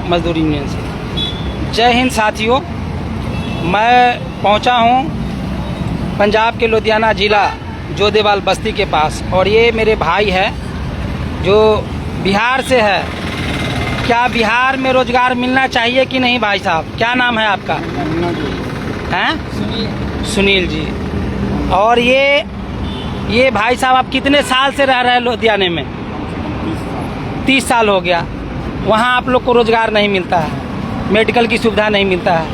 मजदूर यूनियन से। जय हिंद साथियों, मैं पहुंचा हूं पंजाब के लुधियाना ज़िला जोधेवाल बस्ती के पास, और ये मेरे भाई है जो बिहार से है। क्या बिहार में रोजगार मिलना चाहिए कि नहीं भाई साहब? क्या नाम है आपका? हैं? सुनील जी। और ये भाई साहब आप कितने साल से रह रहे हैं लुधियाने में? 30 साल हो गया। वहाँ आप लोग को रोजगार नहीं मिलता है, मेडिकल की सुविधा नहीं मिलता है,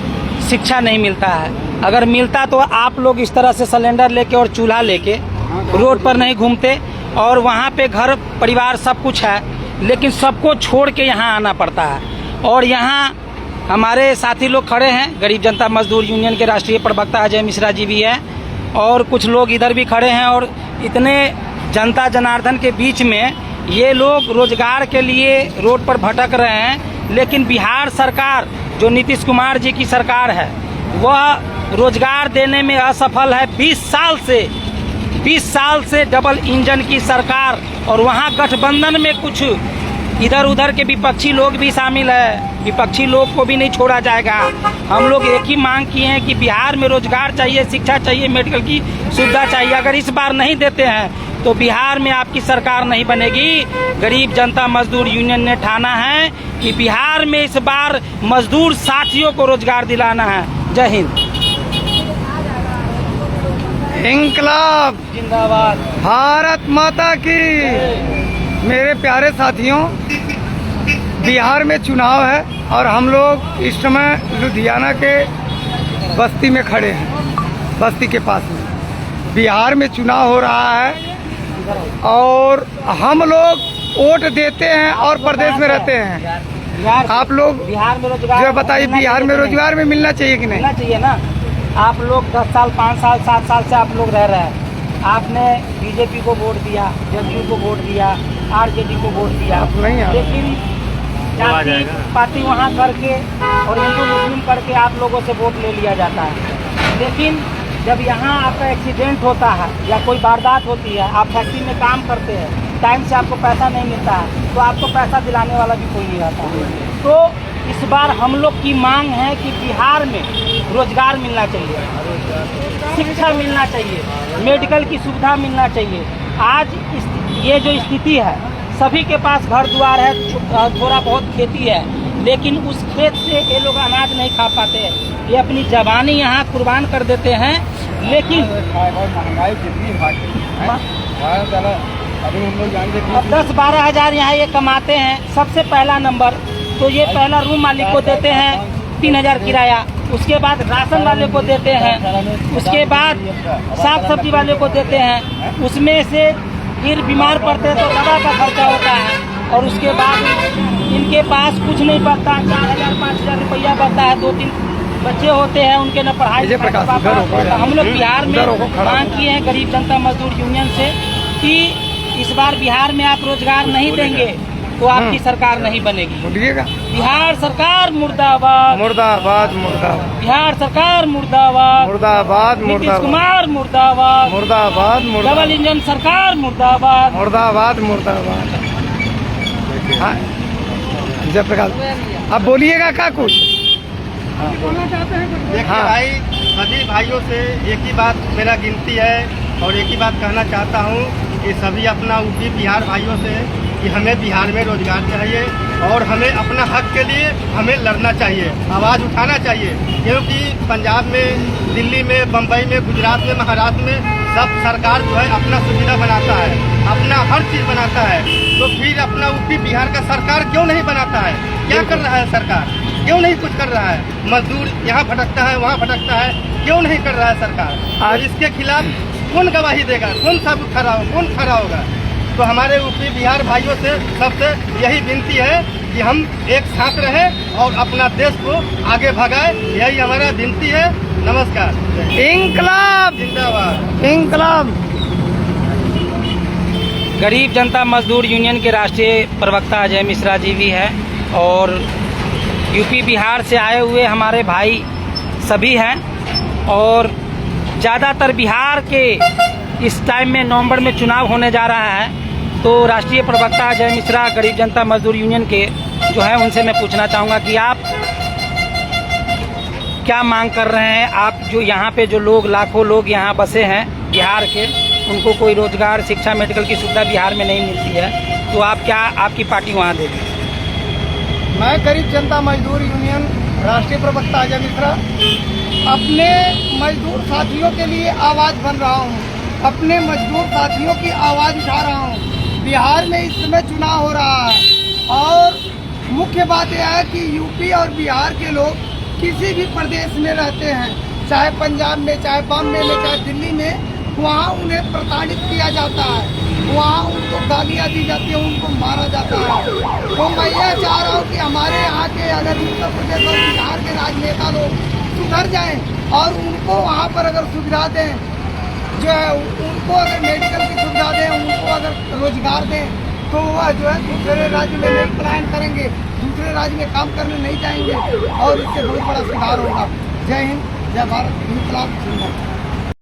शिक्षा नहीं मिलता है। अगर मिलता तो आप लोग इस तरह से सिलेंडर लेके और चूल्हा लेके रोड पर नहीं घूमते। और वहाँ पे घर परिवार सब कुछ है, लेकिन सबको छोड़ के यहाँ आना पड़ता है। और यहाँ हमारे साथी लोग खड़े हैं, गरीब जनता मजदूर यूनियन के राष्ट्रीय प्रवक्ता अजय मिश्रा जी भी है, और कुछ लोग इधर भी खड़े हैं। और इतने जनता जनार्दन के बीच में ये लोग रोजगार के लिए रोड पर भटक रहे हैं। लेकिन बिहार सरकार, जो नीतीश कुमार जी की सरकार है, वह रोजगार देने में असफल है। 20 साल से डबल इंजन की सरकार, और वहाँ गठबंधन में कुछ इधर उधर के विपक्षी लोग भी शामिल है। विपक्षी लोग को भी नहीं छोड़ा जाएगा। हम लोग एक ही मांग किए हैं कि बिहार में रोजगार चाहिए, शिक्षा चाहिए, मेडिकल की सुविधा चाहिए। अगर इस बार नहीं देते हैं तो बिहार में आपकी सरकार नहीं बनेगी। गरीब जनता मजदूर यूनियन ने ठाना है कि बिहार में इस बार मजदूर साथियों को रोजगार दिलाना है। जय हिंद। इंकलाब जिंदाबाद। भारत माता की। मेरे प्यारे साथियों, बिहार में चुनाव है और हम लोग इस समय लुधियाना के बस्ती में खड़े हैं, बस्ती के पास में। बिहार में चुनाव हो रहा है और हम लोग वोट देते हैं और प्रदेश में रहते हैं। आप लोग बिहार में रोजगार जो बताइए, बिहार में रोजगार में मिलना चाहिए कि नहीं? मिलना चाहिए ना। आप लोग 10 साल, 5 साल, 7 साल से आप लोग रह रहे हैं। आपने बीजेपी को वोट दिया, जदयू को वोट दिया, आरजेडी को वोट दिया, लेकिन जाति पार्टी वहाँ करके और हिंदू मुस्लिम करके आप लोगों से वोट ले लिया जाता है। लेकिन जब यहाँ आपका एक्सीडेंट होता है या कोई वारदात होती है, आप फैक्ट्री में काम करते हैं, टाइम से आपको पैसा नहीं मिलता है, तो आपको पैसा दिलाने वाला भी कोई नहीं रहता। तो इस बार हम लोग की मांग है कि बिहार में रोजगार मिलना चाहिए, शिक्षा मिलना चाहिए, मेडिकल की सुविधा मिलना चाहिए। आज ये जो स्थिति है, सभी के पास घर द्वार है, थोड़ा बहुत खेती है, लेकिन उस खेत से ये लोग अनाज नहीं खा पाते हैं। ये अपनी जवानी यहाँ कुर्बान कर देते हैं। लेकिन महंगाई कितनी अब 10-12 हज़ार यहाँ ये कमाते हैं। सबसे पहला नंबर तो ये पहला रूम मालिक को देते हैं 3000 किराया, उसके बाद राशन वाले को देते हैं, उसके बाद साग सब्जी वाले को देते हैं, उसमें से फिर बीमार पड़ते हैं तो दवा का खर्चा होता है, और उसके बाद इनके पास कुछ नहीं बचता। 4000-5000 रुपया बचता है। 2-3 बच्चे होते हैं, उनके न पढ़ाई। हम लोग बिहार में मांग किए हैं गरीब जनता मजदूर यूनियन से कि इस बार बिहार में आप रोजगार नहीं देंगे तो आपकी सरकार नहीं बनेगी। बिहार सरकार मुर्दाबाद, मुर्दाबाद, मुर्दाबाद। बिहार सरकार मुर्दाबाद, मुर्दाबाद, नीतीश कुमार मुर्दाबाद, मुर्दाबाद, डबल इंजन सरकार मुर्दाबाद, मुर्दाबाद, मुर्दाबाद। हाँ, जयप्रकाश, अब बोलिएगा क्या कुछ? बोलना चाहते हैं? देखिए भाई, सभी भाइयों से एक ही बात मेरा गिनती है और एक ही बात कहना चाहता हूँ कि सभी अपना यूपी बिहार भाइयों से कि हमें बिहार में रोजगार चाहिए और हमें अपना हक के लिए हमें लड़ना चाहिए, आवाज़ उठाना चाहिए। क्योंकि पंजाब में, दिल्ली में, बम्बई में, गुजरात में, महाराष्ट्र में सब सरकार जो है अपना सुविधा बनाता है, अपना हर चीज़ बनाता है। तो फिर अपना यूपी बिहार का सरकार क्यों नहीं बनाता है? क्या कर रहा है सरकार? क्यों नहीं कुछ कर रहा है? मजदूर यहाँ भटकता है, वहाँ भटकता है, क्यों नहीं कर रहा है सरकार? और इसके खिलाफ कौन गवाही देगा? कौन खड़ा होगा? तो हमारे यूपी बिहार भाइयों से सबसे यही विनती है कि हम एक साथ रहें और अपना देश को आगे भगाएं। यही हमारा विनती है। नमस्कार। इंकलाब जिंदाबाद। इंकलाब। गरीब जनता मजदूर यूनियन के राष्ट्रीय प्रवक्ता अजय मिश्रा जी भी है, और यूपी बिहार से आए हुए हमारे भाई सभी हैं। और ज़्यादातर बिहार के इस टाइम में नवंबर में चुनाव होने जा रहा है, तो राष्ट्रीय प्रवक्ता अजय मिश्रा गरीब जनता मजदूर यूनियन के जो है उनसे मैं पूछना चाहूँगा कि आप क्या मांग कर रहे हैं। आप जो यहाँ पे जो लोग लाखों लोग यहाँ बसे हैं बिहार के, उनको कोई रोजगार, शिक्षा, मेडिकल की सुविधा बिहार में नहीं मिलती है, तो आप क्या, आपकी पार्टी वहाँ देगी? मैं गरीब जनता मजदूर यूनियन राष्ट्रीय प्रवक्ता अजय मिश्रा अपने मजदूर साथियों के लिए आवाज़ बन रहा हूँ, अपने मजदूर साथियों की आवाज़ उठा रहा हूँ। बिहार में इस समय चुनाव हो रहा है और मुख्य बात यह है कि यूपी और बिहार के लोग किसी भी प्रदेश में रहते हैं, चाहे पंजाब में, चाहे बॉम्बे में, चाहे दिल्ली में, वहाँ उन्हें प्रताड़ित किया जाता है, वहाँ उनको गालियाँ दी जाती है, उनको मारा जाता है। तो मैं यह चाह रहा हूँ कि हमारे यहाँ के अगर उत्तर प्रदेश और बिहार के राजनेता लोग सुधर जाएं और उनको वहाँ पर अगर सुविधा दें, जो है उनको अगर मेडिकल की सुविधा दें, उनको अगर रोजगार दें, तो वह जो है दूसरे राज्य में नहीं पलायन करेंगे, दूसरे राज्य में काम करने नहीं जाएंगे और इससे बहुत बड़ा सुधार होगा। जय हिंद, जय भारत, इंकलाब जिंदाबाद।